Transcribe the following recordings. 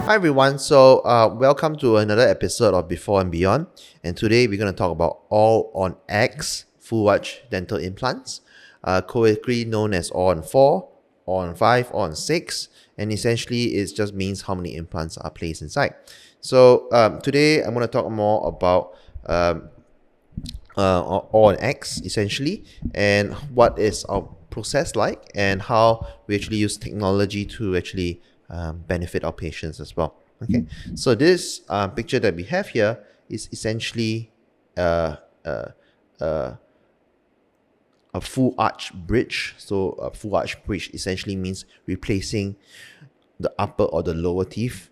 Hi everyone, welcome to another episode of Before and Beyond, and today we're going to talk about all on X full arch dental implants, colloquially known as all on 4, all on 5, all on 6, and essentially it just means how many implants are placed inside. Today I'm going to talk more about all on X essentially, and what is our process like, and how we actually use technology to actually benefit our patients as well. Okay, so this picture that we have here is essentially a full arch bridge. So a full arch bridge essentially means replacing the upper or the lower teeth,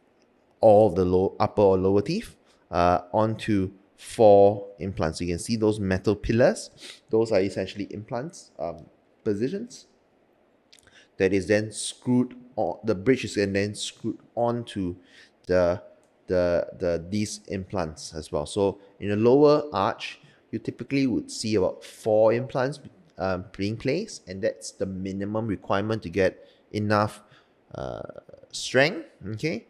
all the upper or lower teeth, onto 4 implants. You can see those metal pillars. Those are essentially implants positions that is then screwed on. The bridge is then screwed onto these implants as well. So in a lower arch, you typically would see about 4 implants being placed, and that's the minimum requirement to get enough strength. Okay,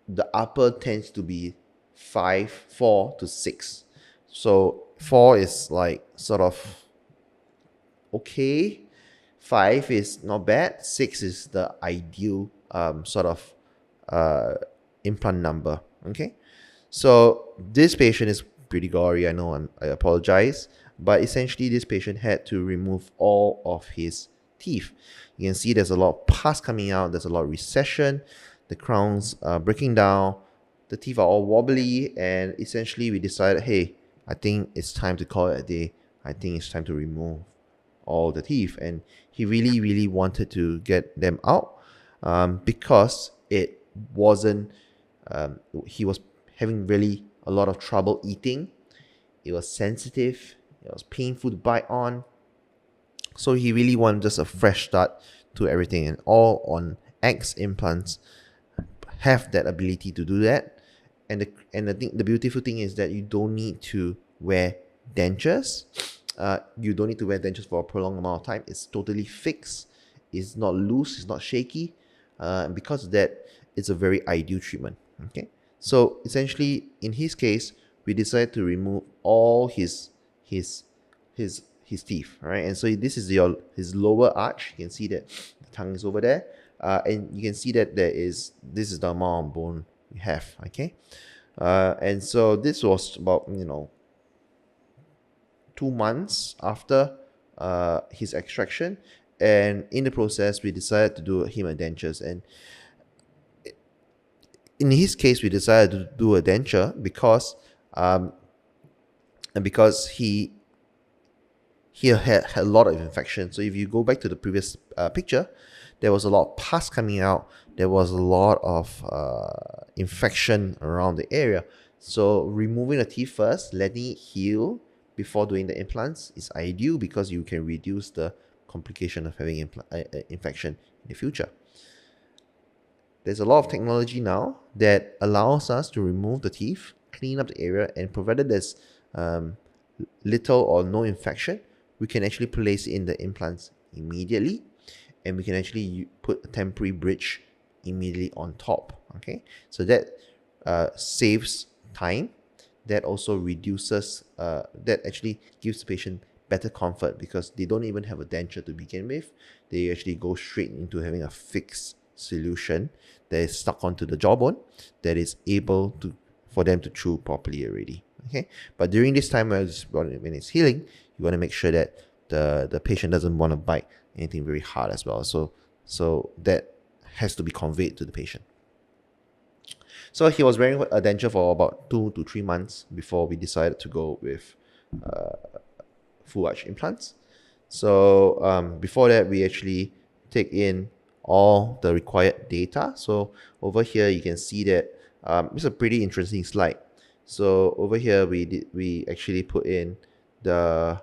the upper tends to be 4 to 6. So 4 is like sort of okay, 5 is not bad, 6 is the ideal implant number. Okay, so this patient is pretty gory. I apologize, but essentially this patient had to remove all of his teeth. You can see there's a lot of pus coming out, there's a lot of recession, the crowns are breaking down, the teeth are all wobbly, and essentially we decided, hey, I think it's time to call it a day. I think it's time to remove all the teeth. And he really wanted to get them out because it wasn't he was having really a lot of trouble eating. It was sensitive, it was painful to bite on, so he really wanted just a fresh start to everything. And all on X implants have that ability to do that. And the beautiful thing is that you don't need to wear dentures. You don't need to wear dentures for a prolonged amount of time. It's totally fixed. It's not loose. It's not shaky. And because of that, it's a very ideal treatment. Okay. So essentially, in his case, we decided to remove all his teeth. Right. And so this is his lower arch. You can see that the tongue is over there, and you can see that this is the amount of bone we have. Okay. And so this was about 2 months after his extraction, and in the process we decided to do him a dentures. And in his case we decided to do a denture because he had a lot of infection. So if you go back to the previous picture, there was a lot of pus coming out, there was a lot of infection around the area. So removing the teeth first, letting it heal before doing the implants is ideal, because you can reduce the complication of having infection in the future. There's a lot of technology now that allows us to remove the teeth, clean up the area, and provided there's little or no infection, we can actually place in the implants immediately, and we can actually put a temporary bridge immediately on top. Okay, so that saves time. That also reduces, that actually gives the patient better comfort, because they don't even have a denture to begin with. They actually go straight into having a fixed solution that is stuck onto the jawbone, that is able for them to chew properly already. Okay, but during this time when it's healing, you want to make sure that the patient doesn't want to bite anything very hard as well. So that has to be conveyed to the patient. So he was wearing a denture for about 2 to 3 months before we decided to go with full arch implants. So before that, we actually take in all the required data. So over here, you can see that it's a pretty interesting slide. So over here, we actually put in the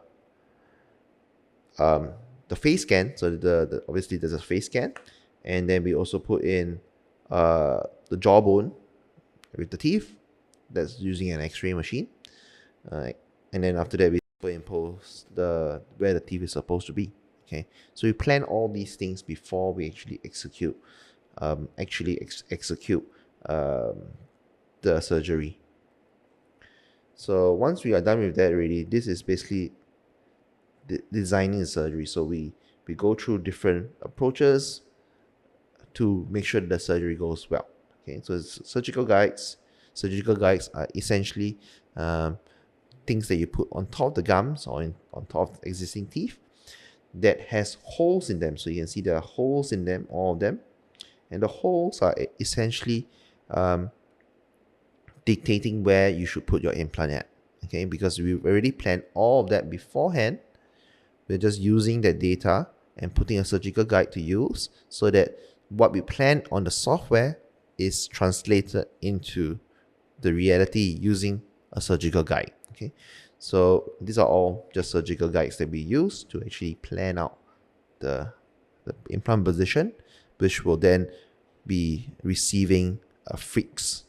face scan. So obviously there's a face scan, and then we also put in the jawbone with the teeth. That's using an X-ray machine, and then after that we superimpose where the teeth is supposed to be. Okay, so we plan all these things before we actually execute the surgery. So once we are done with that already, this is basically designing the surgery. So we go through different approaches to make sure the surgery goes well. Okay, so surgical guides. Surgical guides are essentially things that you put on top of the gums or on top of existing teeth that has holes in them. So you can see there are holes in them, all of them. And the holes are essentially dictating where you should put your implant at. Okay, because we've already planned all of that beforehand. We're just using that data and putting a surgical guide to use so that what we plan on the software is translated into the reality using a surgical guide. Okay, so these are all just surgical guides that we use to actually plan out the implant position, which will then be receiving a fixed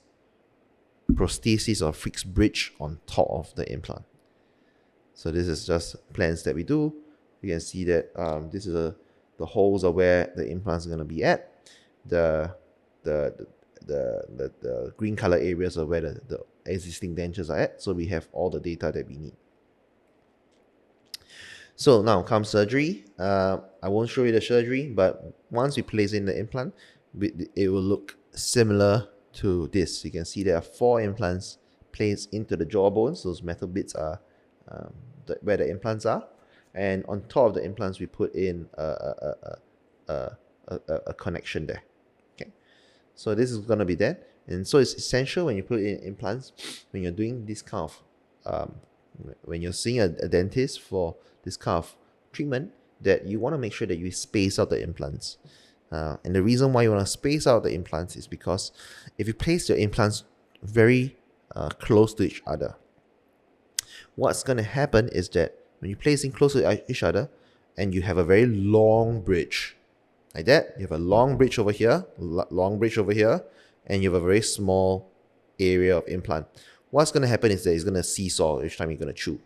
prosthesis or fixed bridge on top of the implant. So this is just plans that we do. You can see that this is the holes are where the implants are going to be at. The green color areas are where the existing dentures are at. So we have all the data that we need. So now comes surgery. I won't show you the surgery, but once we place in the implant, it will look similar to this. You can see there are 4 implants placed into the jaw bones. Those metal bits are where the implants are, and on top of the implants we put in a connection there. Okay, so this is going to be there, and so it's essential when you put in implants, when you're doing this kind of when you're seeing a dentist for this kind of treatment, that you want to make sure that you space out the implants. And the reason why you want to space out the implants is because if you place your implants very close to each other, what's going to happen is that when you place in close to each other and you have a very long bridge, like that, you have a long bridge over here, long bridge over here, and you have a very small area of implant. What's going to happen is that it's going to seesaw each time you're going to chew.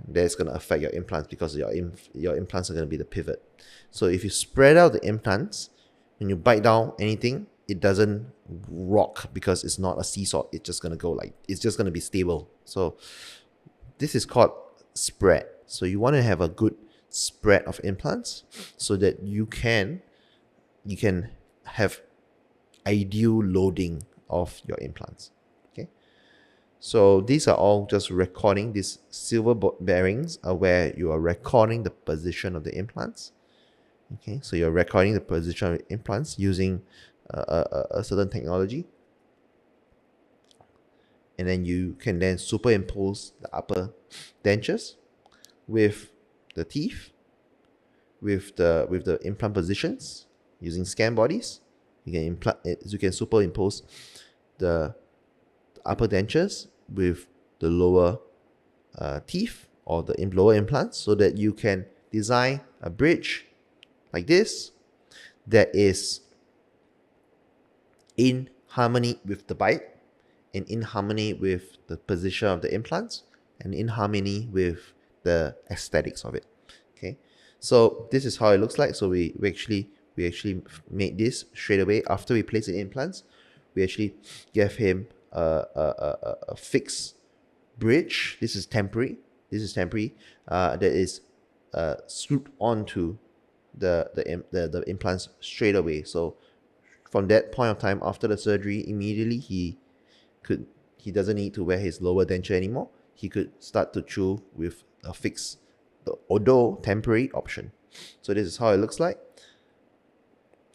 That's going to affect your implants because your implants are going to be the pivot. So if you spread out the implants, when you bite down anything, it doesn't rock because it's not a seesaw. It's just going to go it's just going to be stable. So this is called spread. So you want to have a good spread of implants so that you can have ideal loading of your implants. Okay. So these are all just recording. These silver bearings are where you are recording the position of the implants. Okay, so you're recording the position of implants using a certain technology, and then you can then superimpose the upper dentures with the teeth, with the implant positions using scan bodies. You can superimpose the upper dentures with the lower teeth or the lower implants, so that you can design a bridge like this that is in harmony with the bite, and in harmony with the position of the implants, and in harmony with the aesthetics of it. Okay, so this is how it looks like. So we actually made this straight away after we placed the implants. We actually gave him a fixed bridge. This is temporary. That is screwed onto the implants straight away. So from that point of time, after the surgery, immediately he doesn't need to wear his lower denture anymore. He could start to chew with a fixed, although temporary, option. So this is how it looks like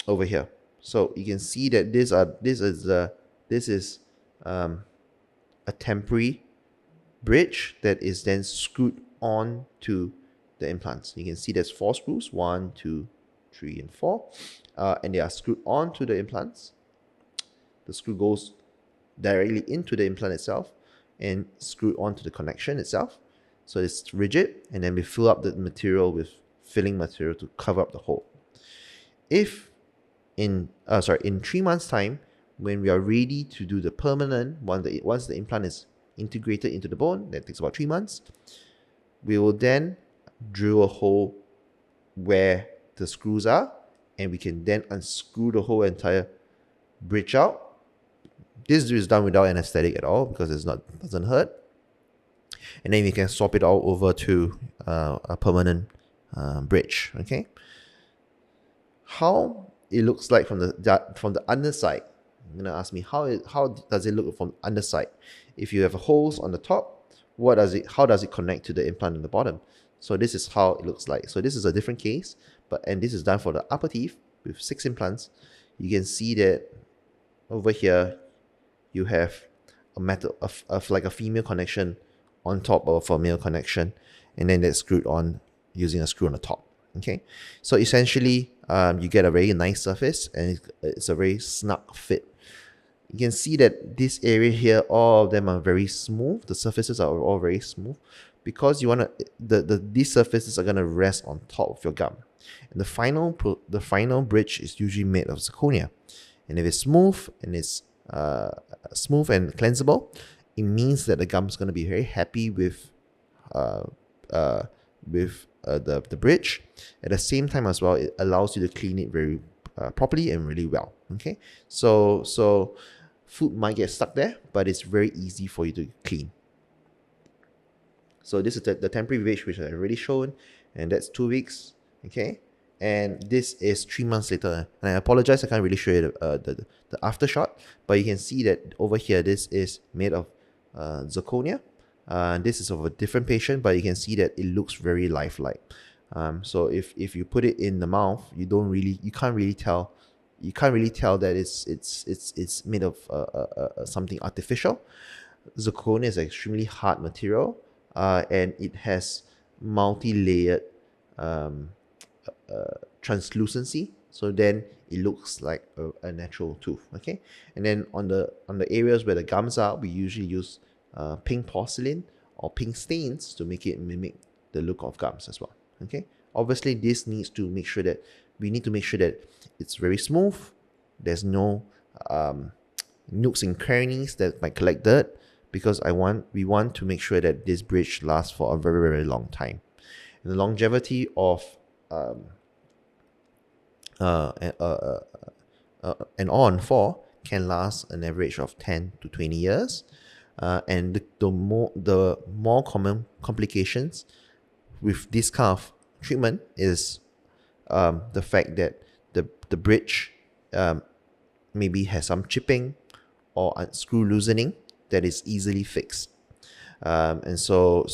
over here. So you can see that this is a temporary bridge that is then screwed on to the implants. You can see there's 4 screws, 1, 2, 3, and 4, and they are screwed onto the implants. The screw goes directly into the implant itself and screwed onto the connection itself. So it's rigid, and then we fill up the material with filling material to cover up the hole. If in 3 months' time, when we are ready to do the permanent, once the implant is integrated into the bone, that takes about 3 months, we will then drill a hole where the screws are, and we can then unscrew the whole entire bridge out This is done without anesthetic at all because doesn't hurt. And then we can swap it all over to a permanent bridge. Okay. How it looks like from the underside. You're gonna ask me how does it look from the underside? If you have holes on the top, how does it connect to the implant on the bottom? So this is how it looks like. So this is a different case, and this is done for the upper teeth with 6 implants. You can see that over here you have a metal of like a female connection on top of a male connection, and then that's screwed on using a screw on the top. Okay, so essentially you get a very nice surface, and it's a very snug fit. You can see that this area here, all of them are very smooth. The surfaces are all very smooth because you want to these surfaces are going to rest on top of your gum. And the final bridge is usually made of zirconia, and if it's smooth and it's smooth and cleansable, it means that the gum is going to be very happy with the bridge. At the same time as well, it allows you to clean it very properly and really well. Okay, so food might get stuck there, but it's very easy for you to clean. So this is the temporary bridge which I've already shown, and that's 2 weeks. Okay, and this is 3 months later. And I apologize, I can't really show you the after shot, but you can see that over here this is made of zirconia. This is of a different patient, but you can see that it looks very lifelike. So if you put it in the mouth, you can't really tell that it's made of something artificial. Zirconia is an extremely hard material, and it has multi-layered translucency. So then it looks like a natural tooth. Okay, and then on the areas where the gums are, we usually use pink porcelain or pink stains to make it mimic the look of gums as well. Okay, obviously we need to make sure that it's very smooth. There's no nooks and crannies that might collect dirt, because we want to make sure that this bridge lasts for a very, very long time. And the longevity of an on-4 can last an average of 10 to 20 years. And the more common complications with this kind of treatment is the fact that the bridge maybe has some chipping or screw loosening that is easily fixed. And so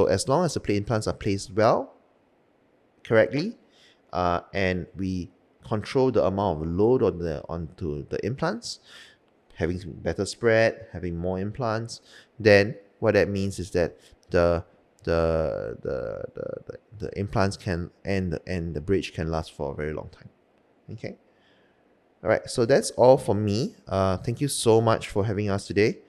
as long as the plate implants are placed well, correctly, and we control the amount of load onto the implants, having better spread, having more implants, then what that means is that the implants can and the bridge can last for a very long time. Okay. All right. So that's all from me. Thank you so much for having us today.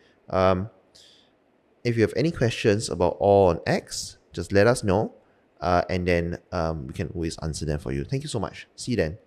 If you have any questions about all on X, just let us know, and then we can always answer them for you. Thank you so much. See you then.